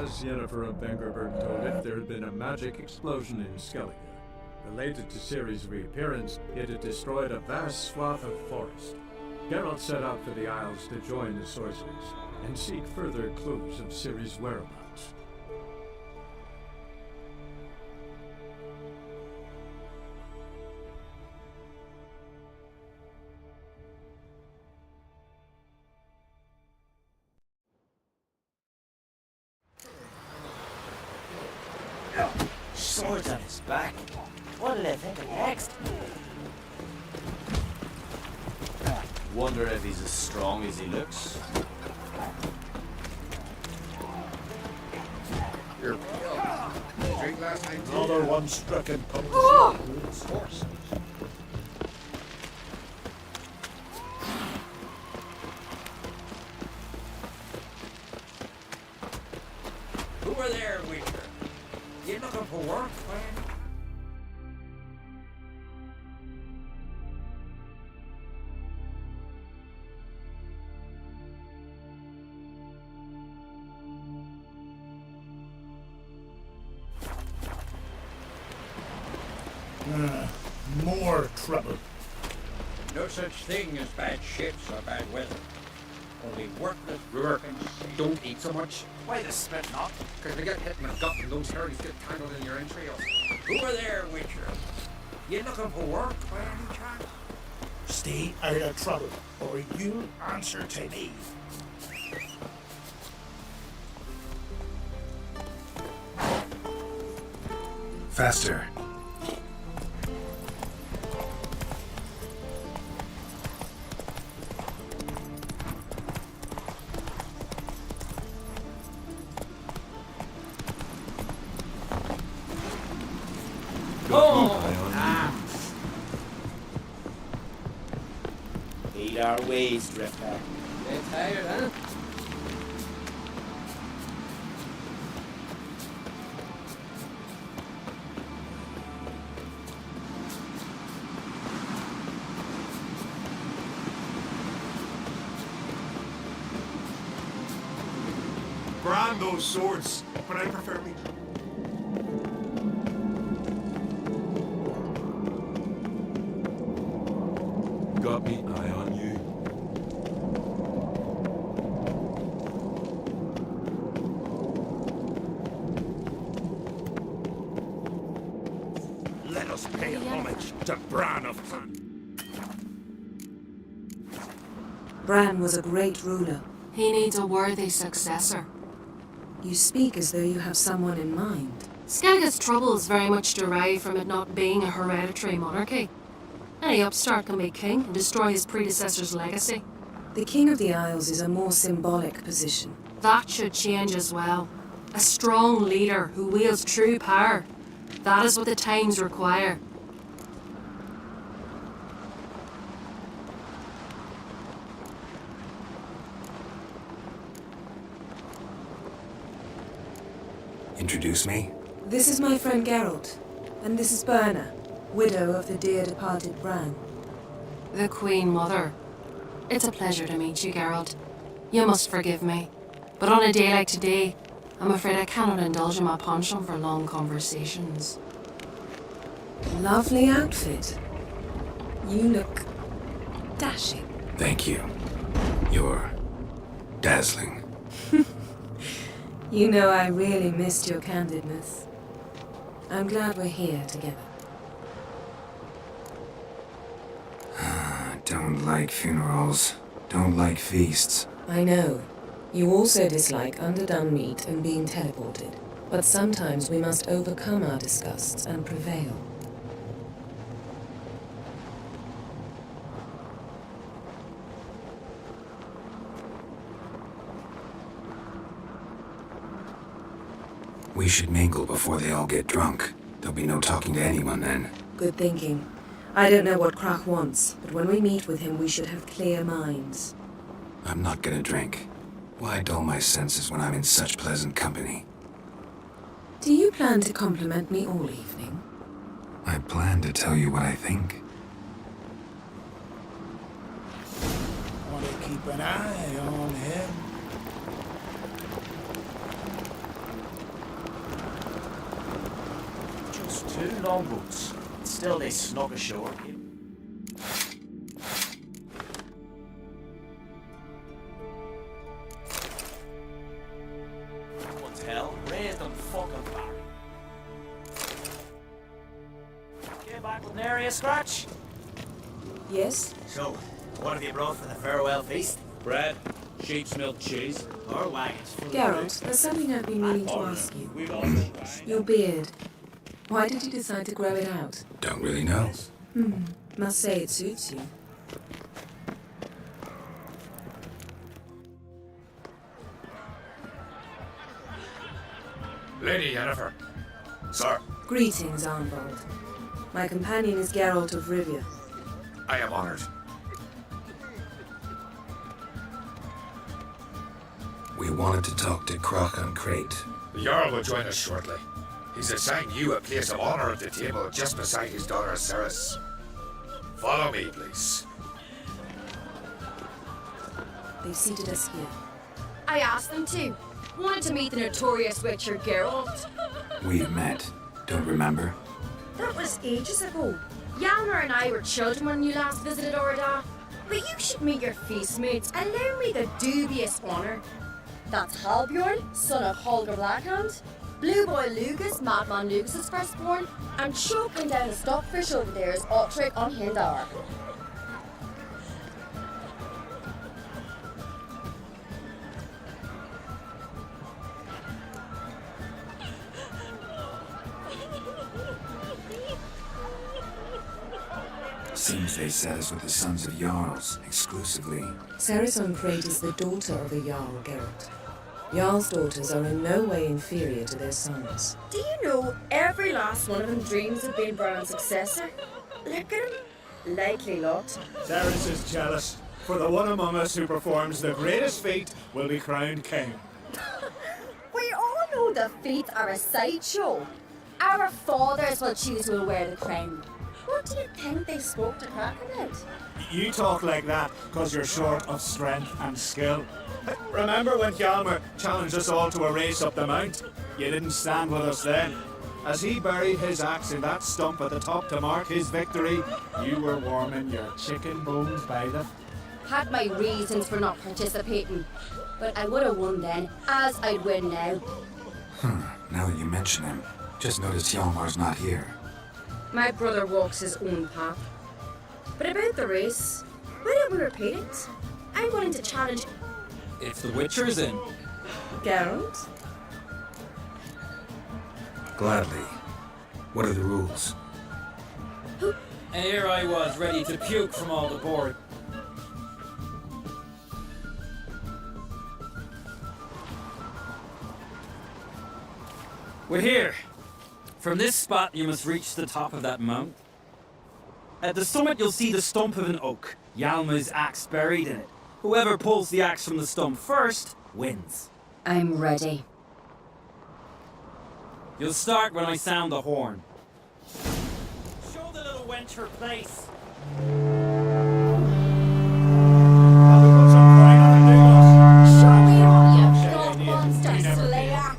As Yennefer of Vengerberg told it, there had been a magic explosion in Skellige. Related to Ciri's reappearance, it had destroyed a vast swath of forest. Geralt set out for the Isles to join the sorcerers and seek further clues of Ciri's whereabouts. Swords on his back. What did I think of next? Wonder if he's as strong as he looks. You're drink last night. Another one struck in Pumpkin's horse. Who are there, Witcher? You looking for work, man? More trouble. No such thing as bad ships or bad weather. Only worthless rurikins. Don't eat so much. Why the spit not? Because they get hit in the gut and those hairies get tangled in your entrails. Who are there, Witcher? You looking for work by any chance? Stay out of trouble, or you'll answer to me. Faster. Eat our ways, Drifter. Get tired, huh? Brand those swords, but I prefer me. Got me eye on you. Let us pay homage to Bran of Bran was a great ruler. He needs a worthy successor. You speak as though you have someone in mind. Skellige's troubles very much derive from it not being a hereditary monarchy. Any upstart can be king and destroy his predecessor's legacy. The King of the Isles is a more symbolic position. That should change as well. A strong leader who wields true power. That is what the times require. Introduce me? This is my friend Geralt, and this is Birna, widow of the dear departed Bran. The Queen Mother. It's a pleasure to meet you, Geralt. You must forgive me, but on a day like today, I'm afraid I cannot indulge in my penchant for long conversations. Lovely outfit. You look dashing. Thank you. You're dazzling. You know I really missed your candidness. I'm glad we're here together. Don't like funerals. Don't like feasts. I know. You also dislike underdone meat and being teleported. But sometimes we must overcome our disgusts and prevail. We should mingle before they all get drunk. There'll be no talking to anyone then. Good thinking. I don't know what Krach wants, but when we meet with him, we should have clear minds. I'm not gonna drink. Why dull my senses when I'm in such pleasant company? Do you plan to compliment me all evening? I plan to tell you what I think. Want to keep an eye on him. 2 longboats. Still, they snuck ashore. What the hell? Raise them fucking back. Get back with nary a scratch. Yes? So, what have you brought for the farewell feast? Bread, sheep's milk cheese. Or wagons full of Geralt, there's something I've been meaning to ask you. Your beard. Why did you decide to grow it out? Don't really know. Must say it suits you. Lady Yennefer. Sir, Greetings, Arnvald. My companion is Geralt of Rivia. I am honored. We wanted to talk to Croc on Crate. The Jarl will join us shortly. He's assigned you a place of honor at the table just beside his daughter Ceres. Follow me, please. They've seated us here. I asked them to. Wanted to meet the notorious witcher Geralt. We've met. Don't remember? That was ages ago. Yalmer and I were children when you last visited Orda. But you should meet your feast mates. Allow me the dubious honour. That's Halbjorn, son of Holger Blackhand. Blue Boy Lucas, Madman Lucas's firstborn. And choking down a stockfish over there is Otric on Hindar. Seems they set us with the sons of Jarls, exclusively. Ceres on Crate is the daughter of a Jarl, Geralt. Jarl's daughters are in no way inferior to their sons. Do you know every last one of them dreams of being Brown's successor? Look at him. Likely lot. Ceres is jealous, for the one among us who performs the greatest feat will be crowned king. We all know the feet are a sideshow. Our fathers will choose who will wear the crown. What do you think they spoke to Crack about? You talk like that because you're short of strength and skill. Remember when Hjalmar challenged us all to a race up the mount? You didn't stand with us then. As he buried his axe in that stump at the top to mark his victory, you were warming your chicken bones by the... Had my reasons for not participating, but I would have won then, as I'd win now. Now that you mention him, just noticed Hjalmar's not here. My brother walks his own path. But about the race, why don't we repeat it? I'm willing to challenge If the Witcher's in. Geralt? Gladly. What are the rules? And here I was, ready to puke from all the board. We're here. From this spot, you must reach the top of that mount. At the summit, you'll see the stump of an oak. Yalma's axe buried in it. Whoever pulls the axe from the stump first, wins. I'm ready. You'll start when I sound the horn. Show the little wench her place. Show me all you blood monster slayer!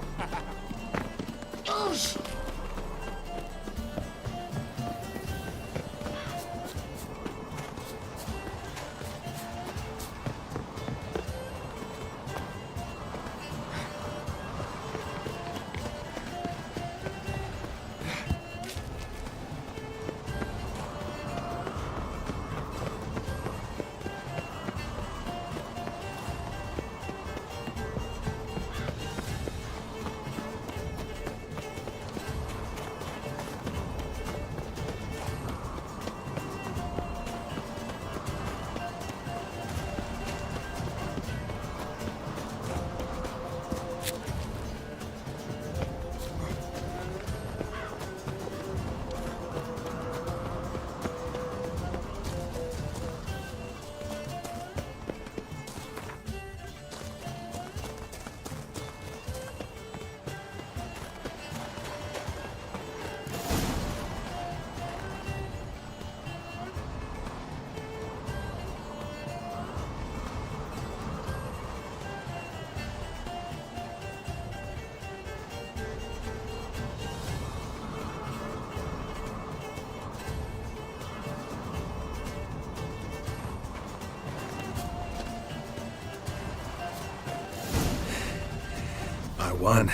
I won,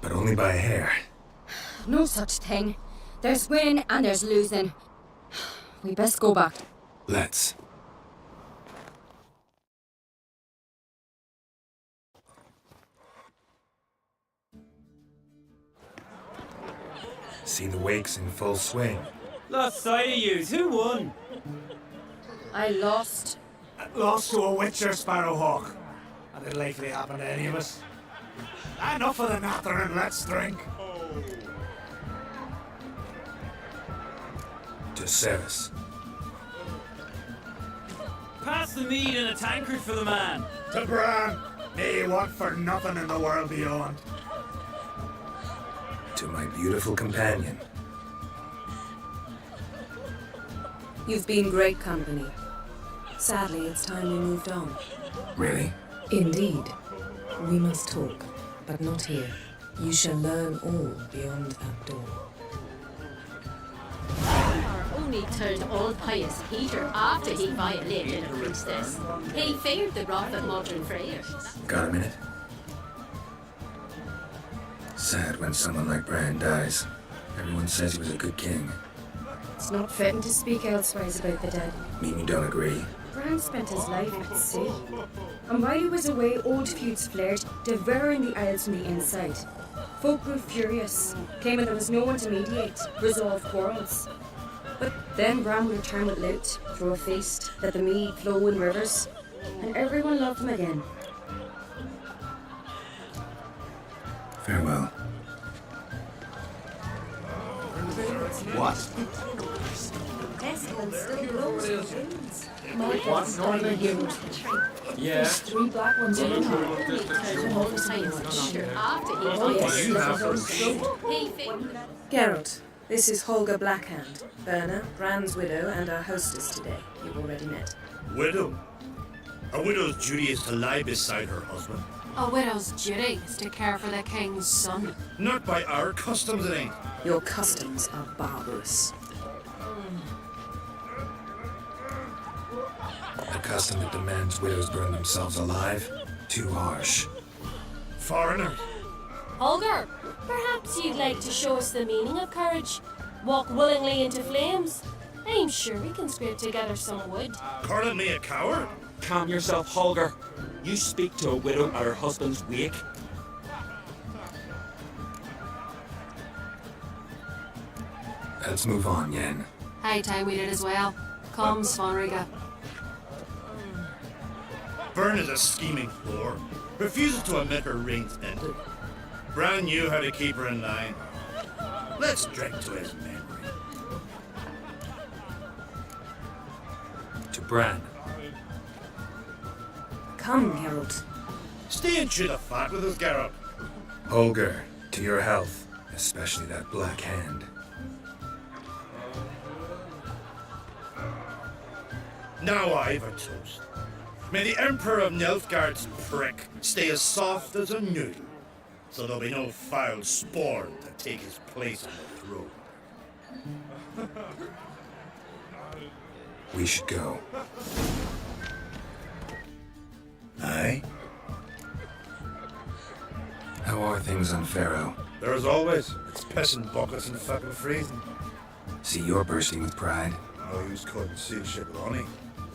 but only by a hair. No such thing. There's win and there's losing. We best go back. Let's. See the wakes in full swing. Lost sight of yous. Who won? I lost. Lost to a witcher, Sparrowhawk. And it'll likely happen to any of us. Enough of the natter and let's drink. To Ceres. Pass the mead in a tankard for the man. To Bran, may he want for nothing in the world beyond. To my beautiful companion. You've been great company. Sadly, it's time we moved on. Really? Indeed. We must talk, but not here. You shall learn all beyond that door. Only turned old pious Peter after he violated a priestess. He feared the wrath of modern frayers. Got a minute? Sad when someone like Bran dies. Everyone says he was a good king. It's not fitting to speak elsewise about the dead. Mean you don't agree? Bran spent his life at sea. And while he was away, old feuds flared, devouring the Isles from the inside. Folk grew furious, claiming there was no one to mediate, resolve quarrels. But then Bran would return with loot, throw a feast, let the mead flow in rivers, and everyone loved him again. Farewell. What? Pestilence still blows in winds. Yeah. Three black ones in the Only turned old pious Peter after he violated He feared Geralt, this is Holger Blackhand, Berna, Bran's widow, and our hostess today. You've already met. Widow? A widow's duty is to lie beside her husband. A widow's duty is to care for the king's son. Not by our customs, it ain't. Your customs are barbarous. A custom that demands widows burn themselves alive? Too harsh. Foreigners? Holger, perhaps you'd like to show us the meaning of courage? Walk willingly into flames? I'm sure we can scrape together some wood. Calling me a coward? Calm yourself, Holger. You speak to a widow at her husband's wake. Let's move on, Yen. High time we did as well. Come, Svanriga. Byrne is a scheming whore. Refuses to admit her reign's ended. Bran knew how to keep her in line. Let's drink to his memory. To Bran. Come, Geralt. Stay and chew the fat with us, Geralt. Holger, to your health, especially that black hand. Now I've a toast. May the Emperor of Nilfgaard's prick stay as soft as a noodle, so there'll be no foul spawn to take his place on the throne. We should go. Aye? How are things on Pharaoh? There as always. It's pissing buckets and fucking freezing. See, you're bursting with pride. No use cutting seal ship with honey.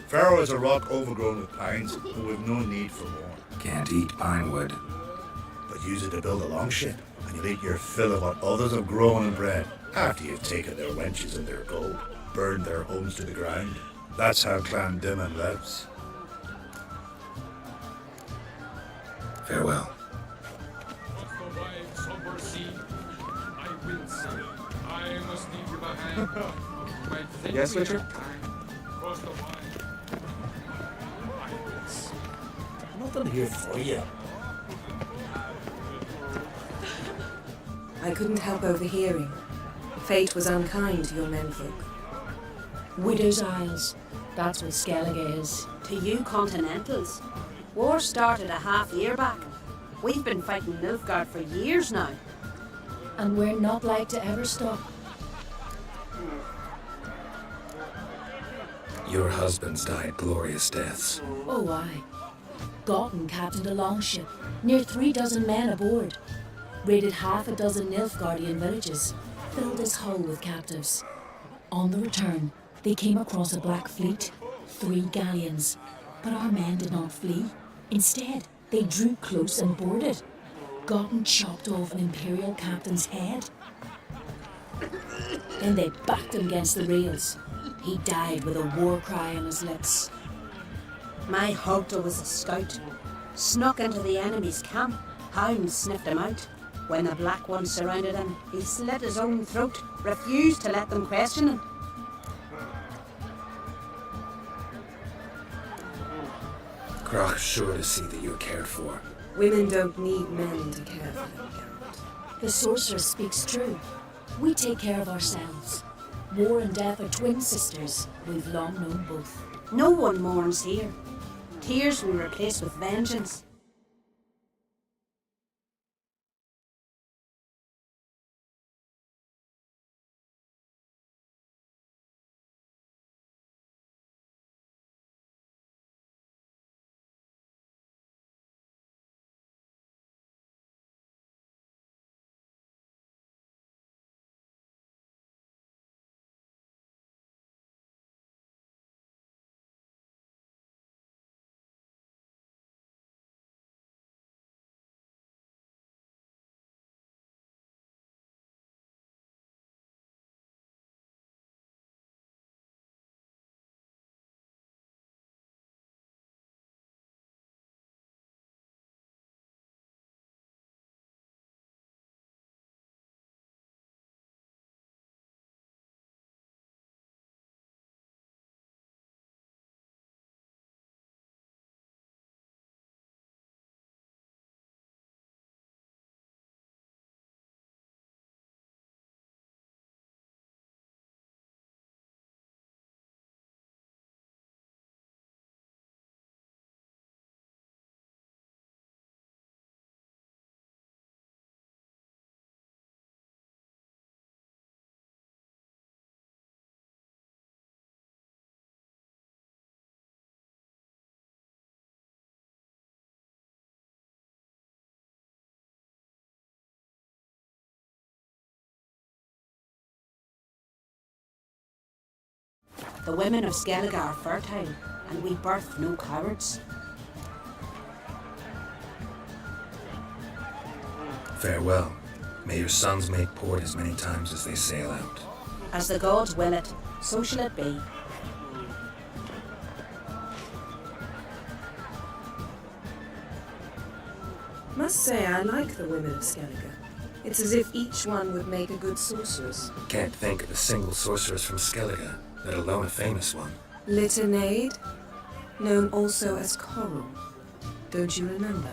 Pharaoh is a rock overgrown with pines, but we've no need for more. Can't eat pine wood. But use it to build a longship, and you'll eat your fill of what others have grown and bred, after you've taken their wenches and their gold, burned their homes to the ground. That's how Clan Dimon lives. Farewell. Yes, Witcher? Nothing here for you. I couldn't help overhearing. Fate was unkind to your menfolk. Widow's Isles. That's what Skellige is. To you Continentals. War started a half year back. We've been fighting Nilfgaard for years now. And we're not like to ever stop. Your husbands died glorious deaths. Oh, aye. Galton captained a longship, near 3 dozen men aboard. raided half a dozen Nilfgaardian villages, filled his hull with captives. On the return, they came across a black fleet, 3 galleons, but our men did not flee. Instead, they drew close and boarded. Gotten chopped off an Imperial captain's head. Then they backed him against the rails. He died with a war cry on his lips. My Hogta was a scout. Snuck into the enemy's camp. Hounds sniffed him out. When the Black Ones surrounded him, he slit his own throat, refused to let them question him. Crach's sure to see that you're cared for. Women don't need men to care for them, Geralt. The sorceress speaks true. We take care of ourselves. War and death are twin sisters. We've long known both. No one mourns here. Tears we replace with vengeance. The women of Skellige are fertile, and we birth no cowards. Farewell. May your sons make port as many times as they sail out. As the gods will it, so shall it be. Must say I like the women of Skellige. It's as if each one would make a good sorceress. Can't think of a single sorceress from Skellige, let alone a famous one. Litanaid, known also as Coral. Don't you remember?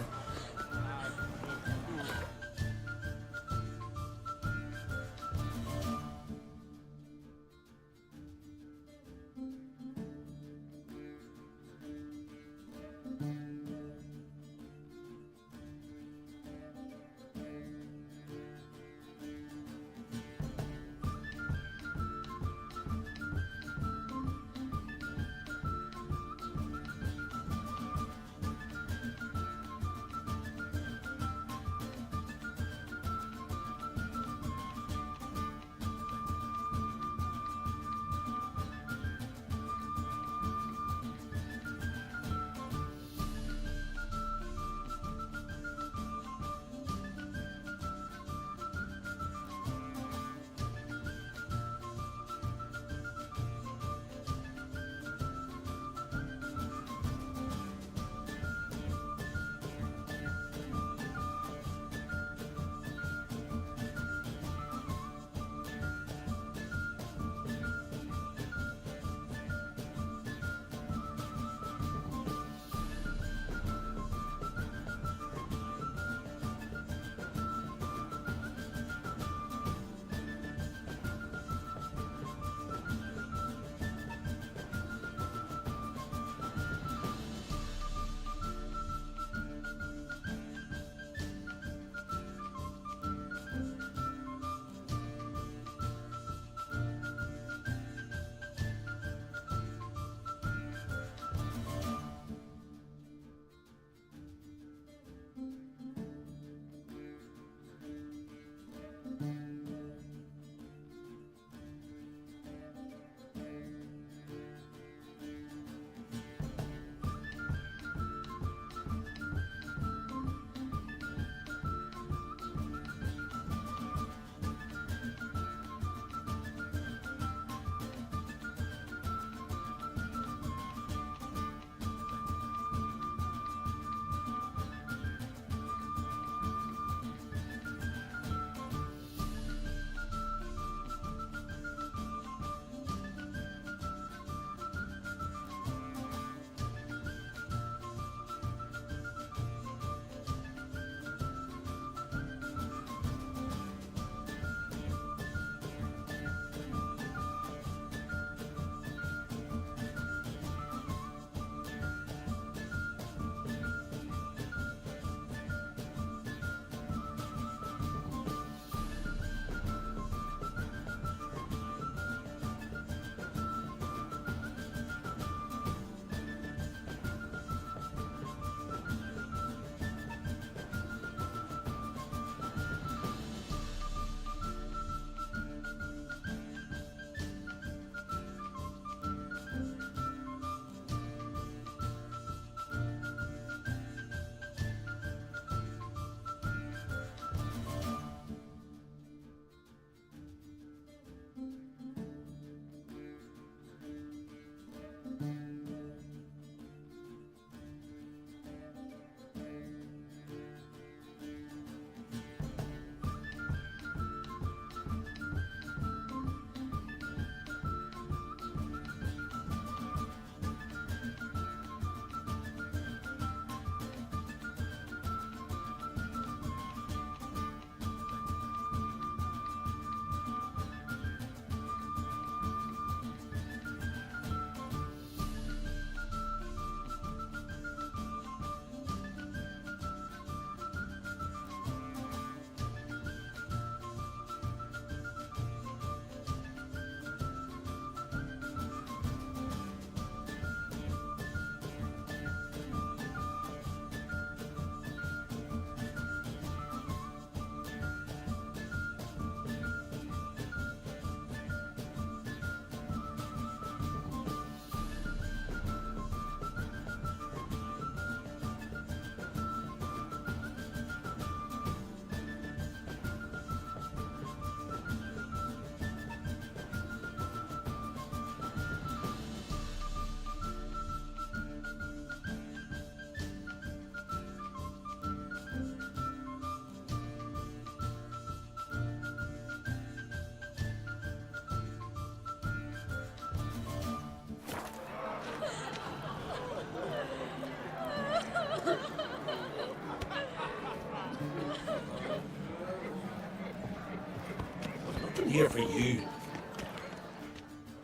here for you.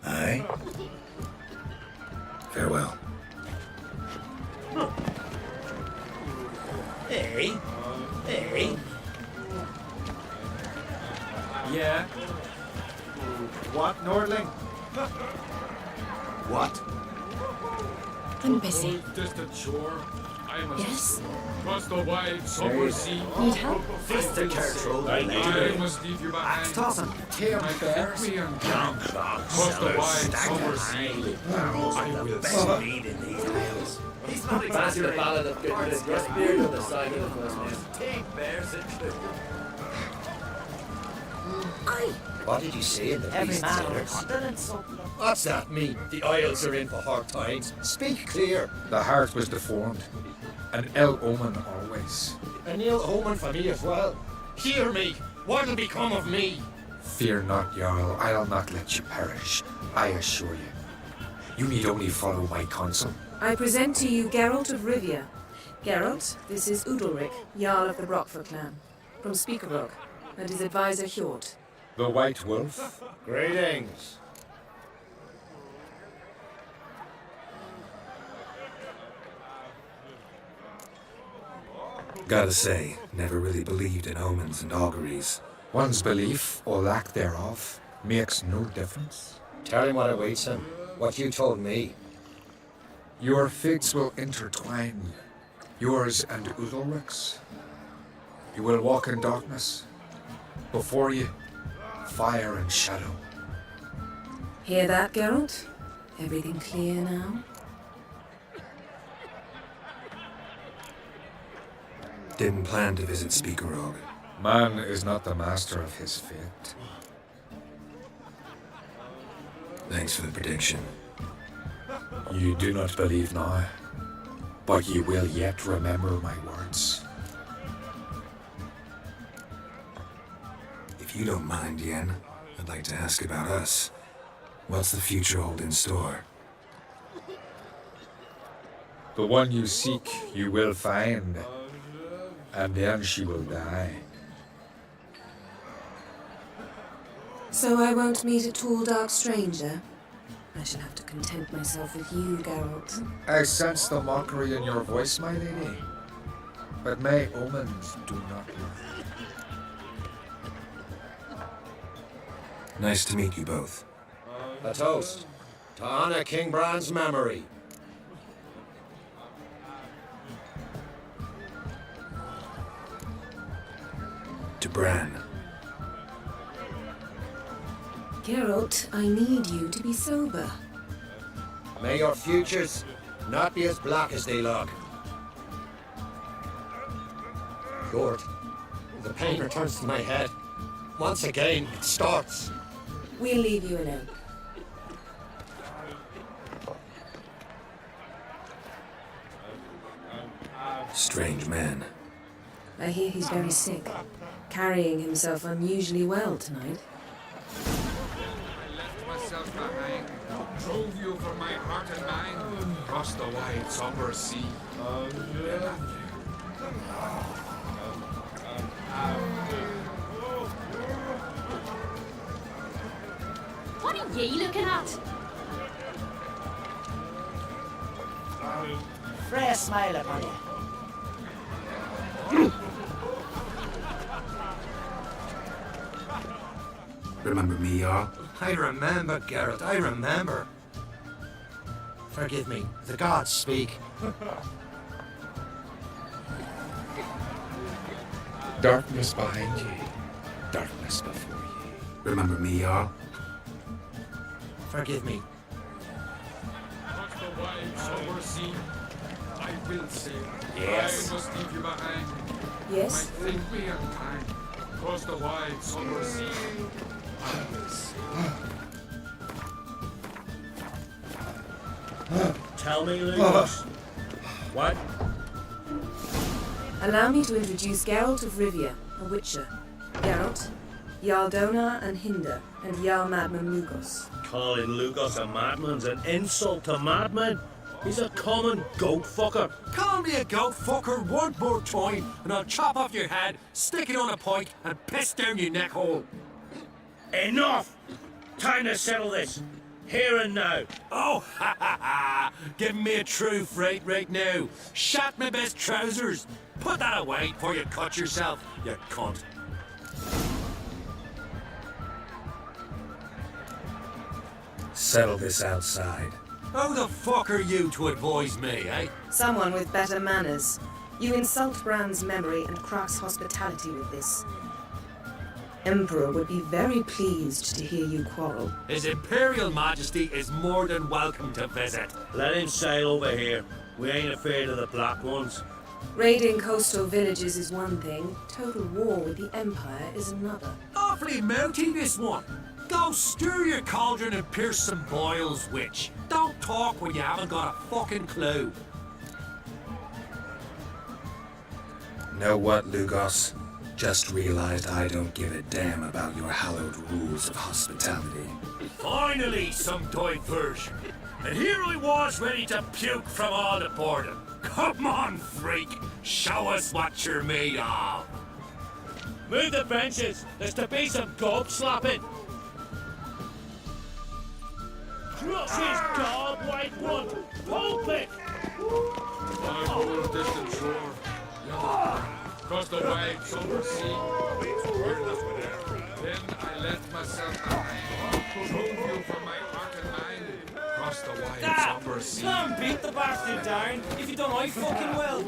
Aye? Farewell. Hey? Hey? Yeah? What, Nordling? What? I'm busy. Distant shore. I must Yes? cross the wide summer sea. Need help? Fist the careful. I must leave you behind. Tossing. Tear My bears. me and Cross the wide summer sea. I will best meat in these isles. He's not Fancy the exaggerating. ballad of Gauntlet, just beard on the side of the first name. Take bears into What did you say in the every beast man on the sailors? continent something. What's that mean? The Isles are in for hard times. Speak clear. The heart was deformed. An ill omen always. An ill omen for me as well. Hear me. What'll become of me? Fear not, Jarl. I'll not let you perish. I assure you. You need only follow my counsel. I present to you Geralt of Rivia. Geralt, this is Udalric, Jarl of the Brockford clan, from Speakerrock, and his advisor Hjort. The White Wolf. Greetings. Gotta say, never really believed in omens and auguries. One's belief, or lack thereof, makes no difference. Tell him what awaits him. What you told me. Your fates will intertwine. Yours and Udalric's. You will walk in darkness. Before you, fire and shadow. Hear that, Geralt? Everything clear now? Didn't plan to visit Speakerog. Man is not the master of his fate. Thanks for the prediction. You do not believe now, but you will yet remember my words. If you don't mind, Yen, I'd like to ask about us. What's the future hold in store? The one you seek, you will find, and then she will die. So I won't meet a tall, dark stranger? I shall have to content myself with you, Geralt. I sense the mockery in your voice, my lady, but may omens do not lie. Nice to meet you both. A toast. To honor King Bran's memory. To Bran. Geralt, I need you to be sober. May your futures not be as black as they look. Lord, the pain returns to my head. Once again, it starts. We'll leave you alone. Strange man. I hear he's very sick, carrying himself unusually well tonight. I left myself behind, drove you from my heart and mind, across the wide somber sea. What are ye looking at? Freya smile upon you. Remember me, Jarl? I remember, Geralt, I remember. Forgive me, the gods speak. Darkness behind ye, darkness before ye. Remember me, Jarl? Forgive me. Across the wide somber sea, I will sail. Yes. I must leave you behind. Yes? Might think me unkind. Across the wide somber sea, I will sail. Tell me, Lucas. What? Allow me to introduce Geralt of Rivia, a witcher. Geralt, Jarl Donar and Hinder, and Jarl Madman Lugos. Calling Lucas a madman's an insult to madman. He's a common goat fucker. Call me a goat fucker one more time, and I'll chop off your head, stick it on a pike, and piss down your neck hole. Enough! Time to settle this. Here and now. Oh, ha ha ha! Giving me a true fright right now. Shot my best trousers. Put that away before you cut yourself, you cunt. Settle this outside. Who the fuck are you to advise me, eh? Someone with better manners. You insult Bran's memory and Croc's hospitality with this. Emperor would be very pleased to hear you quarrel. His Imperial Majesty is more than welcome to visit. Let him sail over here. We ain't afraid of the black ones. Raiding coastal villages is one thing, total war with the Empire is another. Awfully mounty, this one. Go stir your cauldron and pierce some boils, witch. Don't talk when you haven't got a fucking clue. Know what, Lugos? Just realized I don't give a damn about your hallowed rules of hospitality. Finally, some diversion. And here I was ready to puke from all the boredom. Come on, freak. Show us what you're made of. Move the benches. There's to be some gob slapping. Crush his gob, white one. Pulp it. On a cold, distant shore. Across the wide, somber sea. Then I left myself behind. Drove you from my heart and mind. Across the wide, somber sea. Come beat the bastard down. If you don't, I fucking will.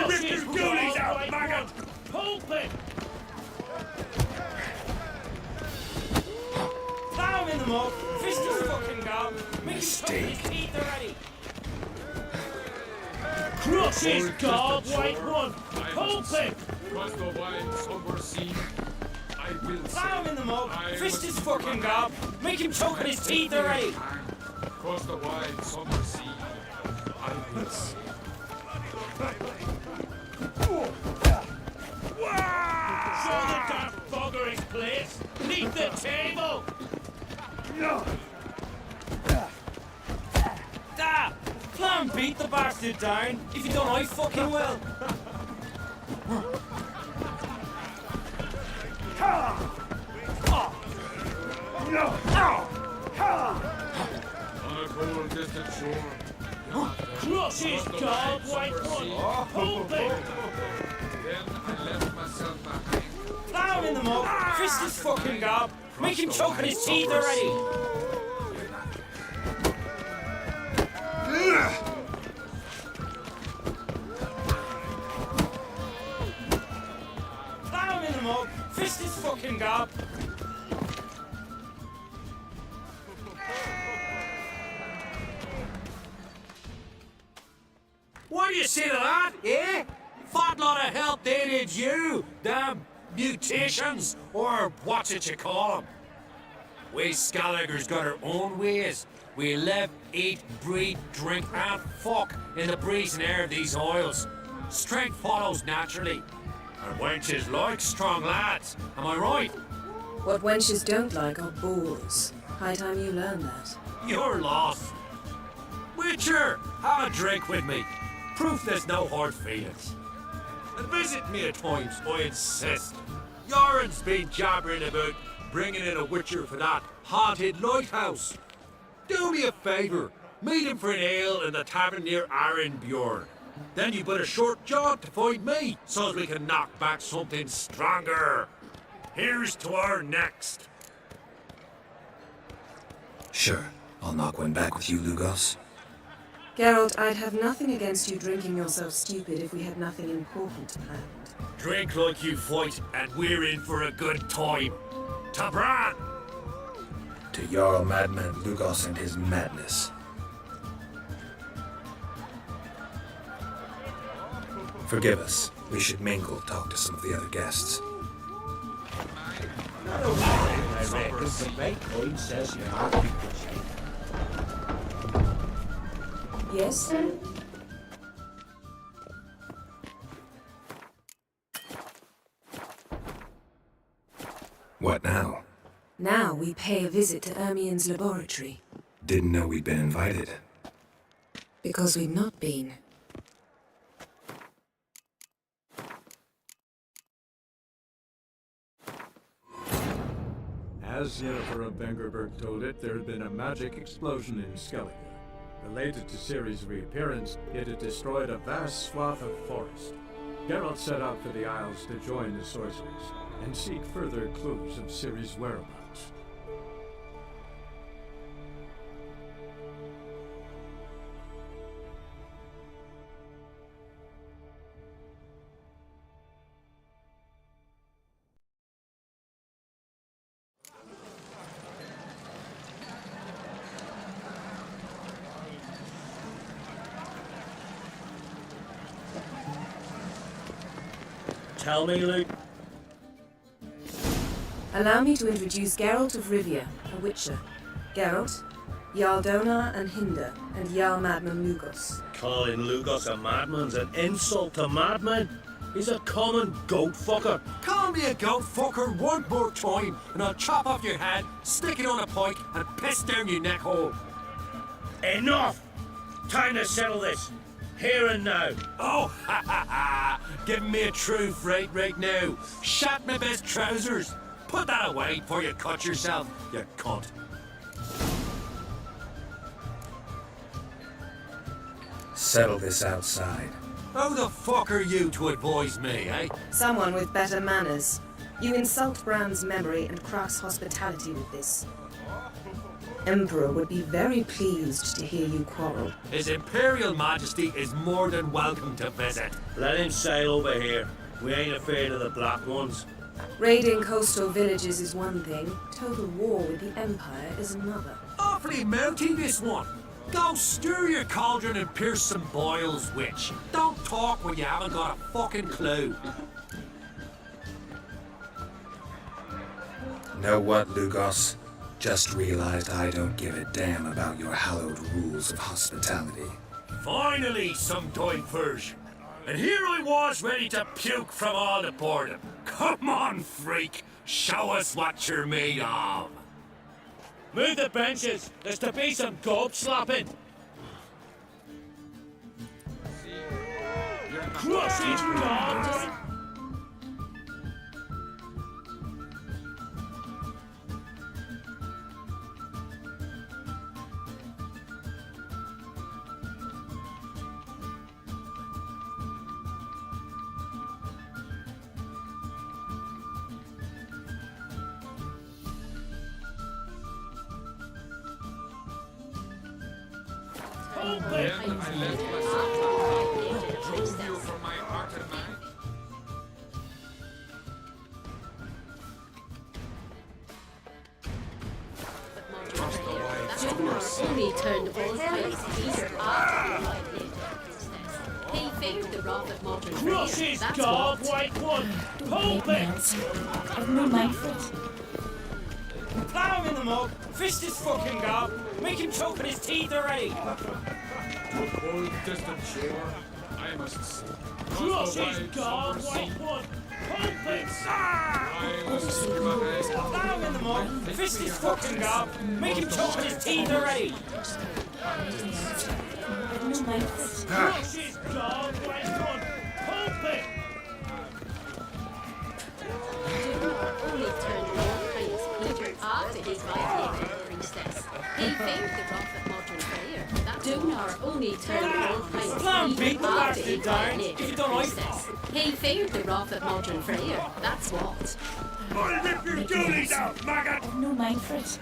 Rip his goonies out, maggot! Pulp it! Plow him in the mud. Fist his fucking gob. Make him choke his teeth already. Crush his gob, white one! Pulp it! Across the wide, somber sea. I will Plow him in the mud. I Fist will his fucking gob. Make him choke on his teeth already. Across the wide, somber sea. I will see. Show the damn bugger his place! Leave the table! Da! Plow and beat the bastard down. If you don't, I fucking will. On a cold, distant shore. Crush his gob, white one! Pulp it! Then I left myself behind. Plow him in the mud. Fist his fucking gob. Make him choke on his teeth already. Plow him in the mud. Fist his fucking gob. What do you say to that, eh? Fat lot of help they did you, damn mutations, or what's it you call them? We Scaligers got our own ways. We live, eat, breathe, drink, and fuck in the breeze and air of these oils. Strength follows naturally. And wenches like strong lads, am I right? What wenches don't like are bores. High time you learn that. You're lost. Witcher, have a drink with me. Proof there's no hard feelings. And visit me at times, I insist. Yoren's been jabbering about bringing in a Witcher for that haunted lighthouse. Do me a favour, meet him for an ale in the tavern near Arenbjorn. Then you but a short jog to find me, so as we can knock back something stronger. Here's to our next. Sure, I'll knock one back with you, Lugos. Geralt, I'd have nothing against you drinking yourself stupid if we had nothing important planned. Drink like you fight, and we're in for a good time. To Bran! To Jarl Madman Lugos and his madness. Forgive us. We should mingle, talk to some of the other guests. I reckon the right coin says you are people. Yes? What now? Now we pay a visit to Ermien's laboratory. Didn't know we'd been invited. Because we've not been. As Yennefer of Vengerberg told it, there had been a magic explosion in Skellige. Related to Ciri's reappearance, it had destroyed a vast swath of forest. Geralt set out for the Isles to join the sorcerers and seek further clues of Ciri's whereabouts. Tell me, Luke. Allow me to introduce Geralt of Rivia, a witcher. Geralt, Jarl Donar and Hinder, and Jarl Madman Lugos. Calling Lugos a madman's an insult to madman. He's a common goat fucker. Call me a goat fucker one more time, and I'll chop off your head, stick it on a pike, and piss down your neck hole. Enough! Time to settle this. Here and now. Oh, ha ha ha! Giving me a true fright right now. Shat my best trousers. Put that away before you cut yourself, you cunt. Settle this outside. Who the fuck are you to advise me, eh? Someone with better manners. You insult Bran's memory and crass hospitality with this. Emperor would be very pleased to hear you quarrel. His Imperial Majesty is more than welcome to visit. Let him sail over here. We ain't afraid of the black ones. Raiding coastal villages is one thing. Total war with the Empire is another. Awfully mounty, this one. Go stir your cauldron and pierce some boils, witch. Don't talk when you haven't got a fucking clue. Know what, Lugos? Just realized I don't give a damn about your hallowed rules of hospitality. Finally, some diversion. And here I was ready to puke from all the boredom. Come on, freak. Show us what you're made of. Move the benches. There's to be some gob slapping. Crush these dogs! Then I left myself drove you from my heart and mind. Only turned all eyes Peter after he favored the wrath of modern Crush his gob, white one! Pulp it! I've no mind for it. Plow him in the mug, fist his fucking gob, make him choke on his teeth already. To a cold, distant shore, I must see. Crush his gob, white one! Pulp it! I must keep my eyes Plow him in the mug, fist his fucking gob, make him choke on his teeth already. I've no mind for it. Crush his gob, white one! Pulp it! only turned all eyes Peter after his violated the princess. He favored the wrath of modern prayer. Donar only turned all eyes Peter after he violated the princess. He favored the wrath of modern prayer. That's what. I'll rip your doolies out, maggot! I've no mind for it.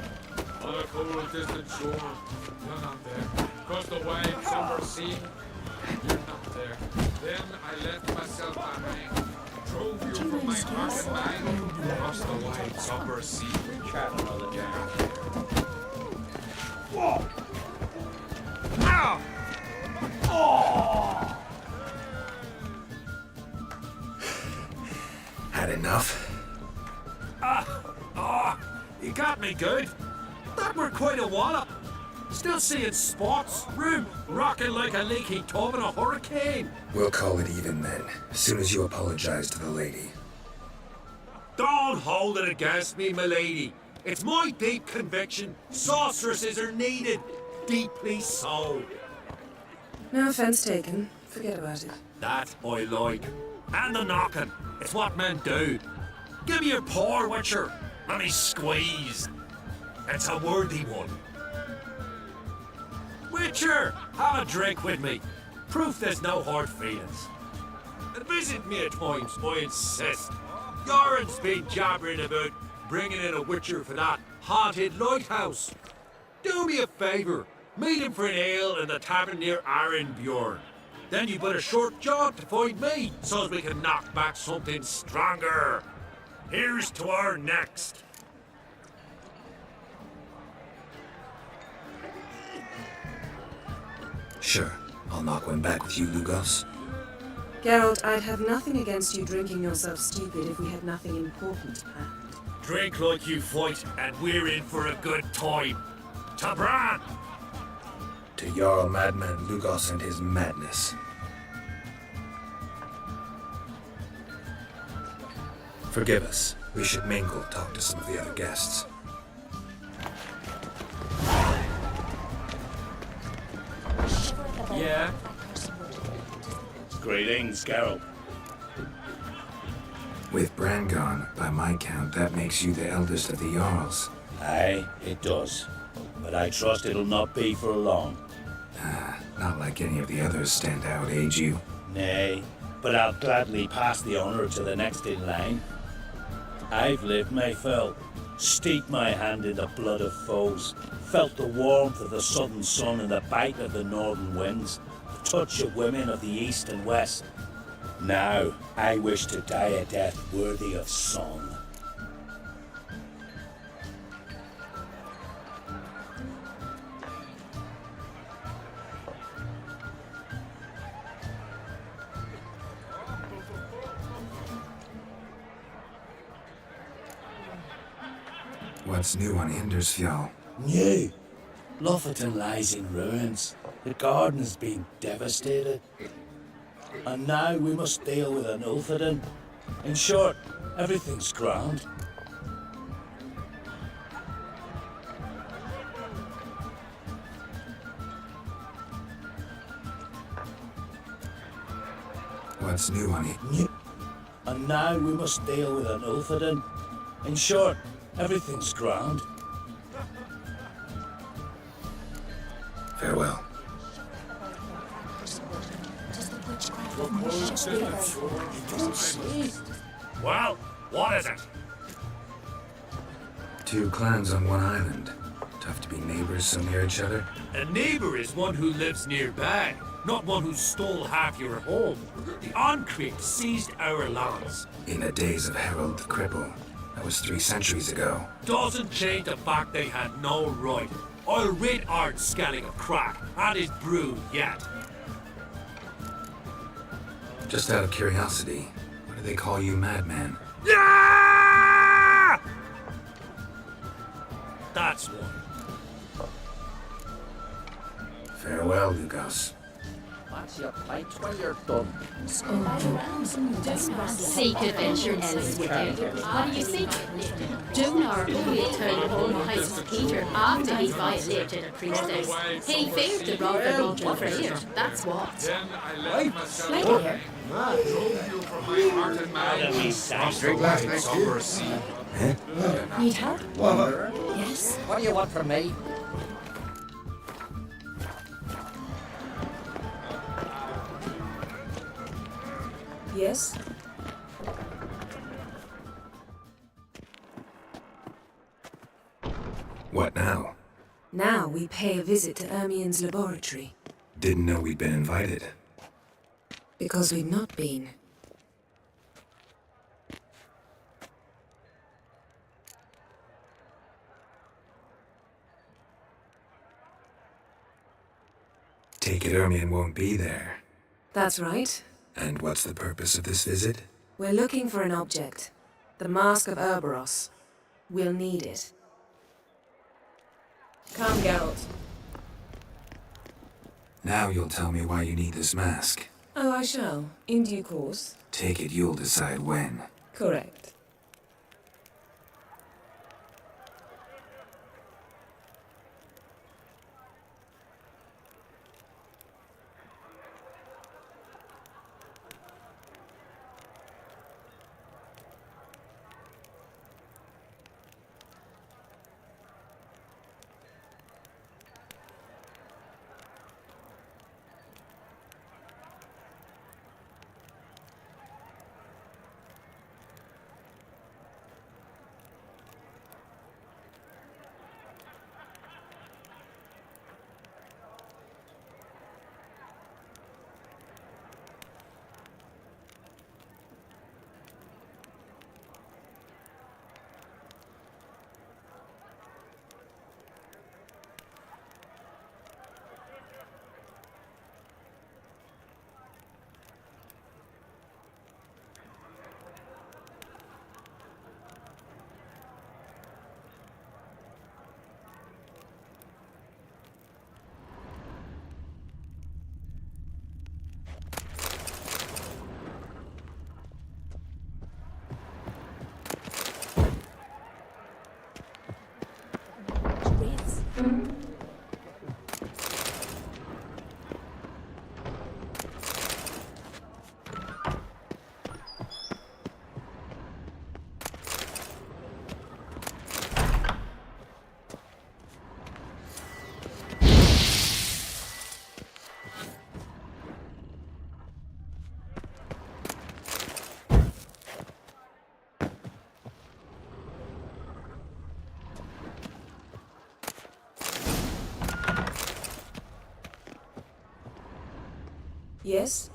on a cold, distant shore. You're not there. Across the wide, somber sea. You're not there. Then I left myself behind. Drove you from my heart and mind. Across the wide, somber sea. Chatting all the time. Whoa! Ow! Oh! Had enough? You got me good. That were quite a wallop. Still seeing spots, room rocking like a leaky tub in a hurricane. We'll call it even then, as soon as you apologize to the lady. Don't hold it against me, my lady. It's my deep conviction sorceresses are needed. Deeply so. No offense taken. Forget about it. That I like. And the knocking. It's what men do. Give me your paw, Witcher. Let me squeeze. It's a worthy one. Witcher, have a drink with me. Proof there's no hard feelings. And visit me at times, I insist. Yoren's been jabbering about bringing in a Witcher for that haunted lighthouse. Do me a favour. Meet him for an ale in the tavern near Arenbjorn. Then you've got a short job to find me, so as we can knock back something stronger. Here's to our next. Sure, I'll knock one back with you, Lugos. Geralt, I'd have nothing against you drinking yourself stupid if we had nothing important planned. Drink like you fight, and we're in for a good time. To Bran! To Jarl Madman Lugos and his madness. Forgive us. We should mingle, talk to some of the other guests. Yeah? Greetings, Geralt. With Bran gone, by my count, that makes you the eldest of the Jarls. Aye, it does. But I trust it'll not be for long. Not like any of the others stand out, age you? Nay, but I'll gladly pass the honour to the next in line. I've lived my fill, steeped my hand in the blood of foes, felt the warmth of the southern sun and the bite of the northern winds, the touch of women of the east and west. Now, I wish to die a death worthy of song. What's new on Hindersfjall? New. Lofferton lies in ruins. The garden has been devastated. And now we must deal with an Ulfheden. In short, everything's grand. What's new on it? And now we must deal with an Ulfheden. In short, everything's grand. Farewell. Well, what is it? Two clans on one island. Tough to be neighbors so near each other. A neighbour is one who lives nearby, not one who stole half your home. The Oncreate seized our lands. In the days of Harold the Cripple. That was 3 centuries ago. Doesn't change the fact they had no right. I'll rid Ard Skellig of crack and his brood yet. Just out of curiosity, what do they call you, Madman? Yeah! That's one. Farewell, Lugos. What's your plight when you're done? Seek adventure elsewhere. What do you seek? Donar only turned home House Peter after he violated a priestess. He failed to rob the Roger Freyr, that's what. Then I left myself behind. Drove you from my heart and mind. Drink last night, Somber sea. Need help? Yes. What do you want from me? Yes? What now? Now we pay a visit to Ermien's laboratory. Didn't know we'd been invited. Because we've not been. Take it Ermien won't be there. That's right. And what's the purpose of this visit? We're looking for an object. The Mask of Urboros. We'll need it. Come, Geralt. Now you'll tell me why you need this mask. Oh, I shall. In due course. Take it you'll decide when. Correct. Yes?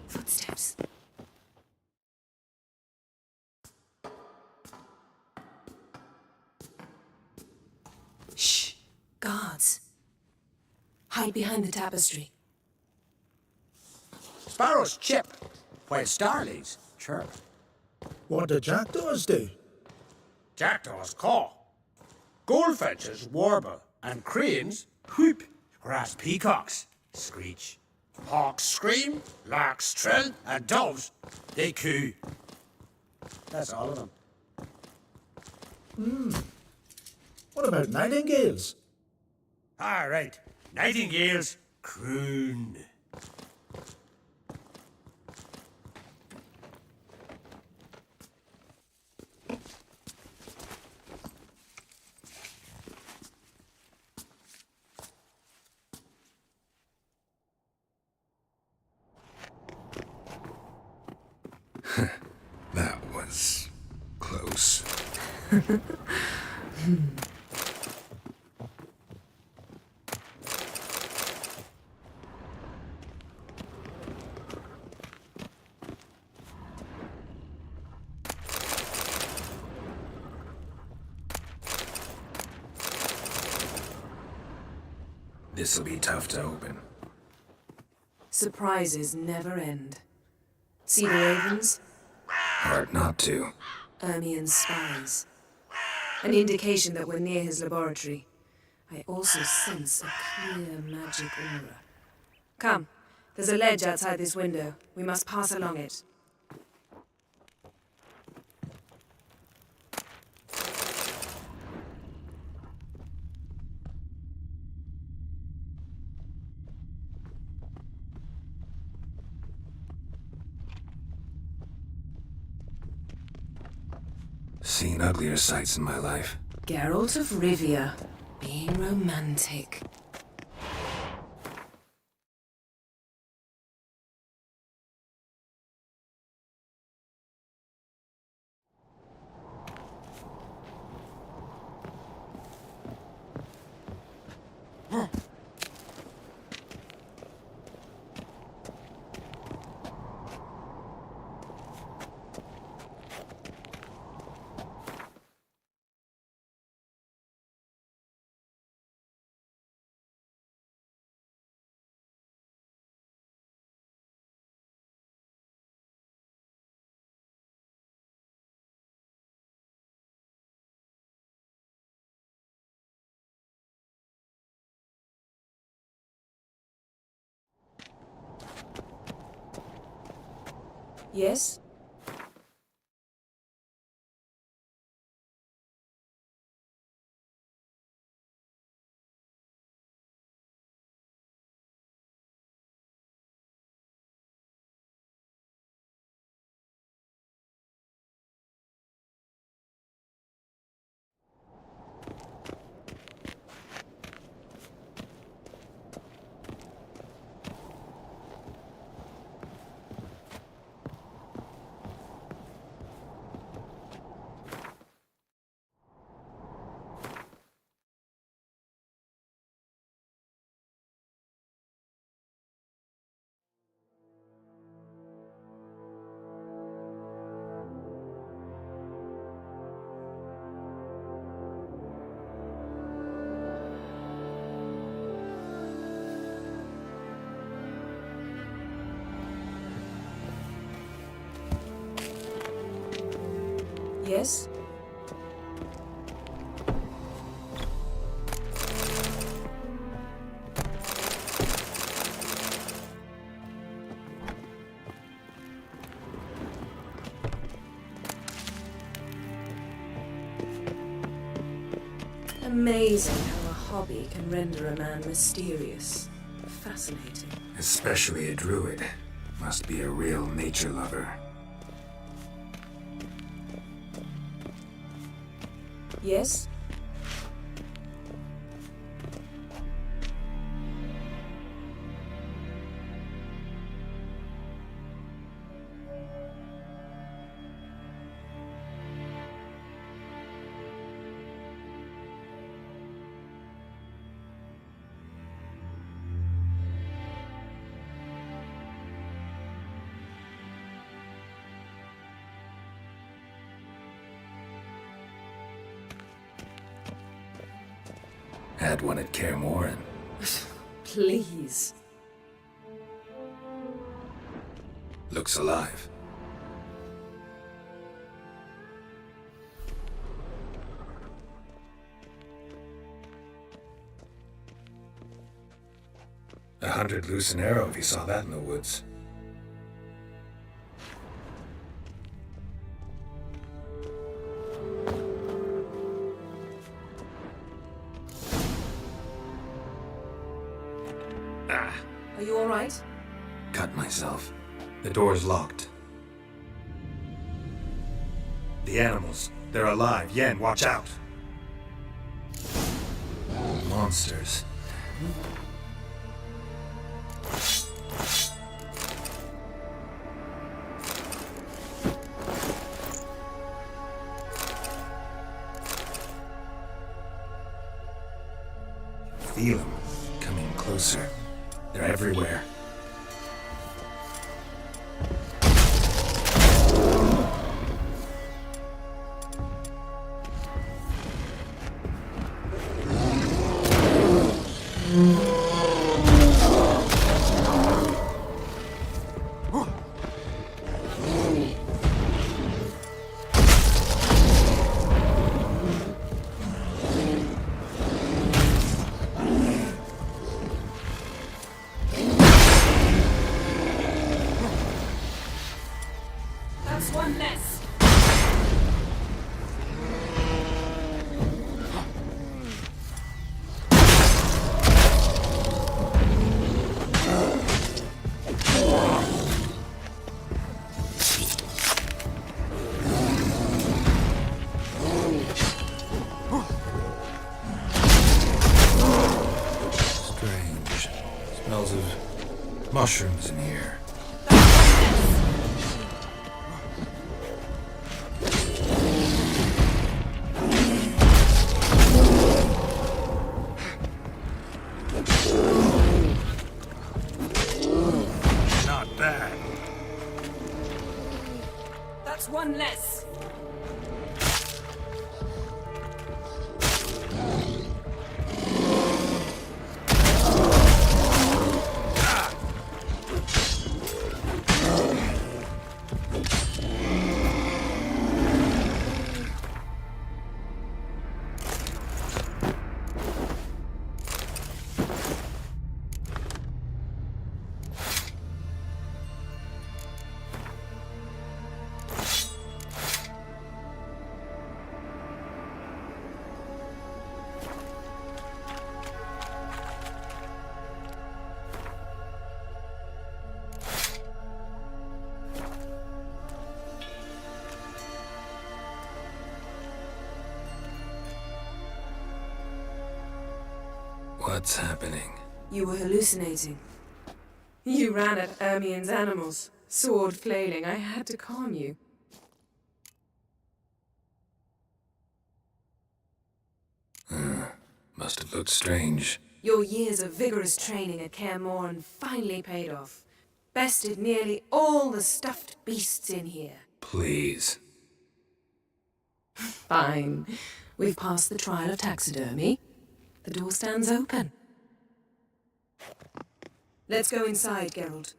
Footsteps. Shh! Guards. Hide behind the tapestry. Sparrows chip, while starlings chirp. What do jackdaws do? Jackdaws caw. Goldfinches warble, and cranes whoop, whereas peacocks screech. Hawks scream, larks trill, and doves, they coo. That's all of them. What about nightingales? All right, nightingales croon. That was close. This'll be tough to open. Surprises never end. See the ravens? Hard not to. Ermian's spies. An indication that we're near his laboratory. I also sense a clear magic aura. Come, there's a ledge outside this window. We must pass along it. Seen uglier sights in my life. Geralt of Rivia, being romantic. Yes? Yes? Amazing how a hobby can render a man mysterious. Fascinating. Especially a druid. Must be a real nature lover. Yes? Had one at Kaer Morhen. Please. Looks alive. $100 loose an arrow if you saw that in the woods. Are you all right? Cut myself. The door's locked. The animals, they're alive. Yen, watch out! Monsters. Feel them coming closer. They're everywhere. That's one less. Strange. Smells of mushrooms in here. Not bad. That's one less. What's happening? You were hallucinating. You ran at Ermien's animals, sword flailing. I had to calm you. Must have looked strange. Your years of vigorous training at Kaer Morhen finally paid off. Bested nearly all the stuffed beasts in here. Please. Fine. We've passed the trial of taxidermy. The door stands open. Let's go inside, Geralt.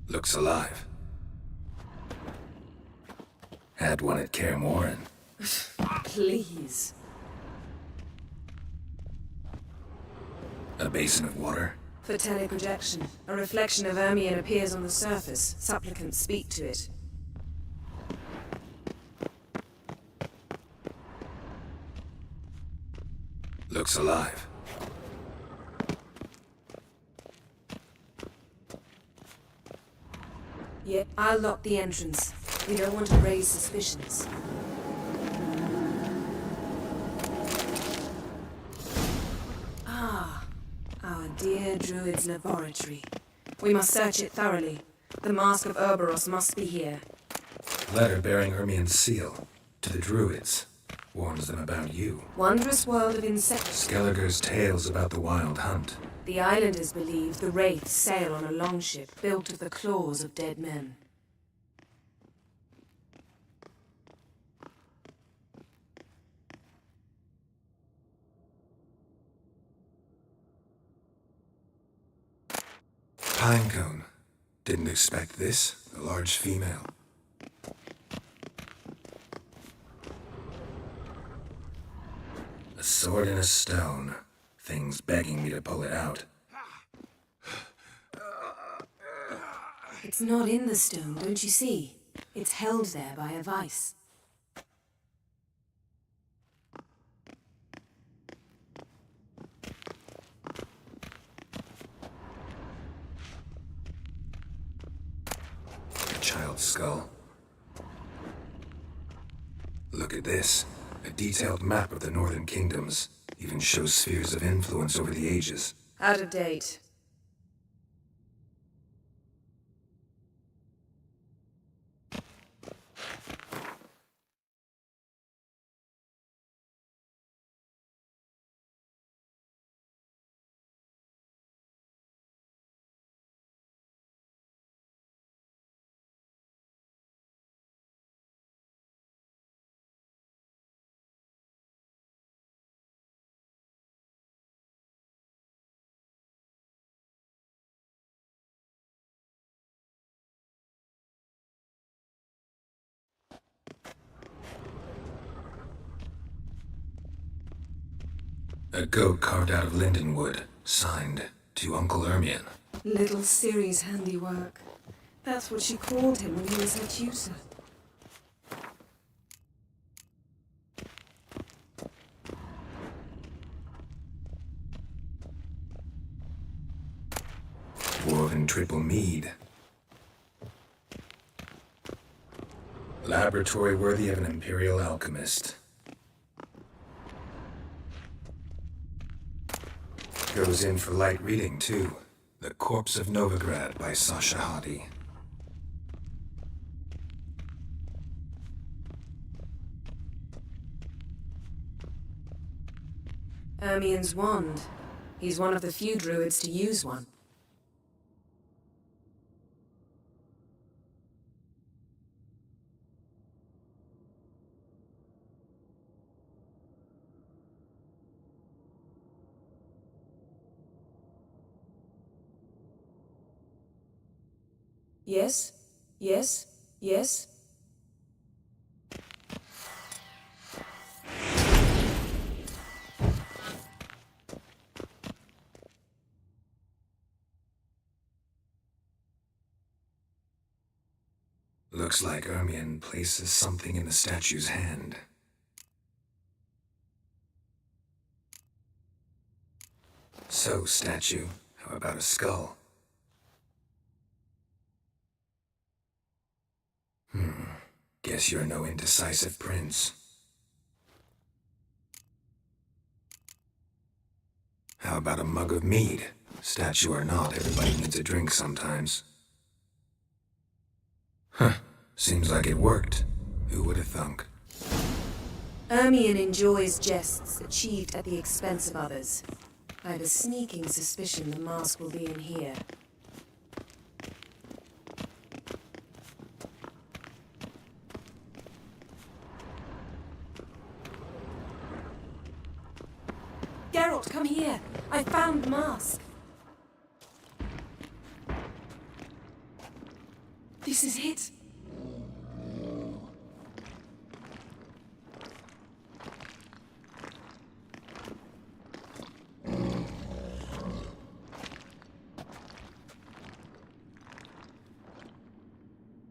Looks alive. Had one at Kaer Morhen. Please. A basin of water. For teleprojection, a reflection of Ermien appears on the surface. Supplicants speak to it. Looks alive. Yeah, I'll lock the entrance. We don't want to raise suspicions. Ah, our dear druid's laboratory. We must search it thoroughly. The Mask of Ouroboros must be here. Letter bearing Ermien's seal. To the druids. Warns them about you. Wondrous world of insects. Skellige's tales about the wild hunt. The islanders believe the wraiths sail on a longship built of the claws of dead men. Pinecone. Didn't expect this. A large female. A sword in a stone. Things begging me to pull it out. It's not in the stone, don't you see? It's held there by a vice. A child's skull. Look at this. A detailed map of the northern kingdoms. Even shows spheres of influence over the ages. Out of date. A goat carved out of linden wood, signed to Uncle Ermien. Little Ciri's handiwork. That's what she called him when he was her tutor. Woven triple mead. Laboratory worthy of an imperial alchemist. Goes in for light reading, too. The Corpse of Novigrad by Sasha Hadi. Ermien's wand. He's one of the few druids to use one. Yes, yes, yes. Looks like Ermien places something in the statue's hand. So, statue, how about a skull? Guess you're no indecisive prince. How about a mug of mead? Statue or not, everybody needs a drink sometimes. Huh. Seems like it worked. Who would have thunk? Ermion enjoys jests achieved at the expense of others. I have a sneaking suspicion the mask will be in here. Geralt, come here! I found the mask! This is it!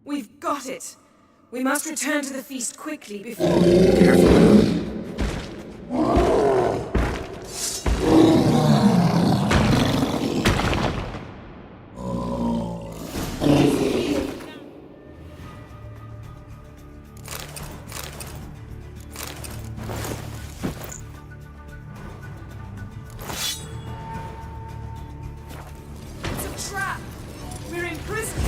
We've got it! We must return to the feast quickly before... Careful. It's a trap! We're in prison!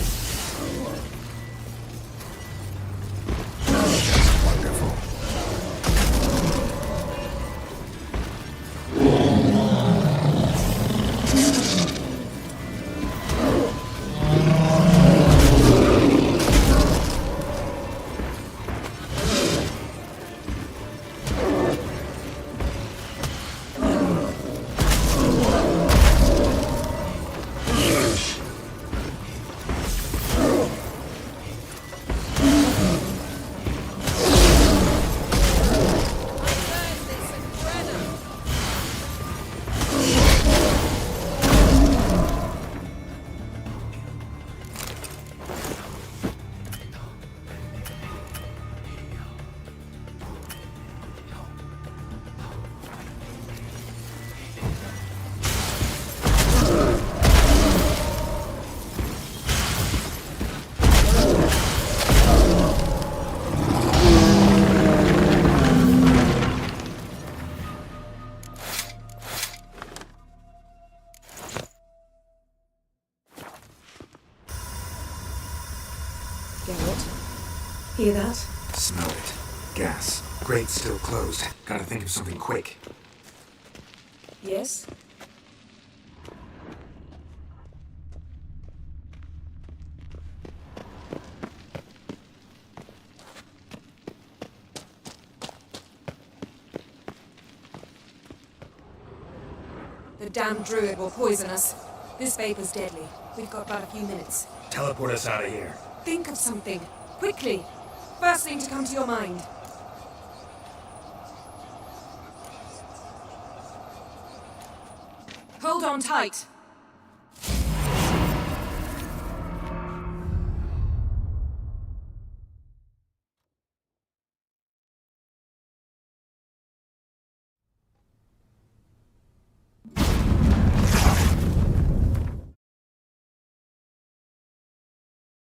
Geralt, hear that? Smell it. Gas. Grate's still closed. Gotta think of something quick. Yes? The damned druid will poison us. This vapor's deadly. We've got about a few minutes. Teleport us out of here. Think of something. Quickly. First thing to come to your mind. Hold on tight.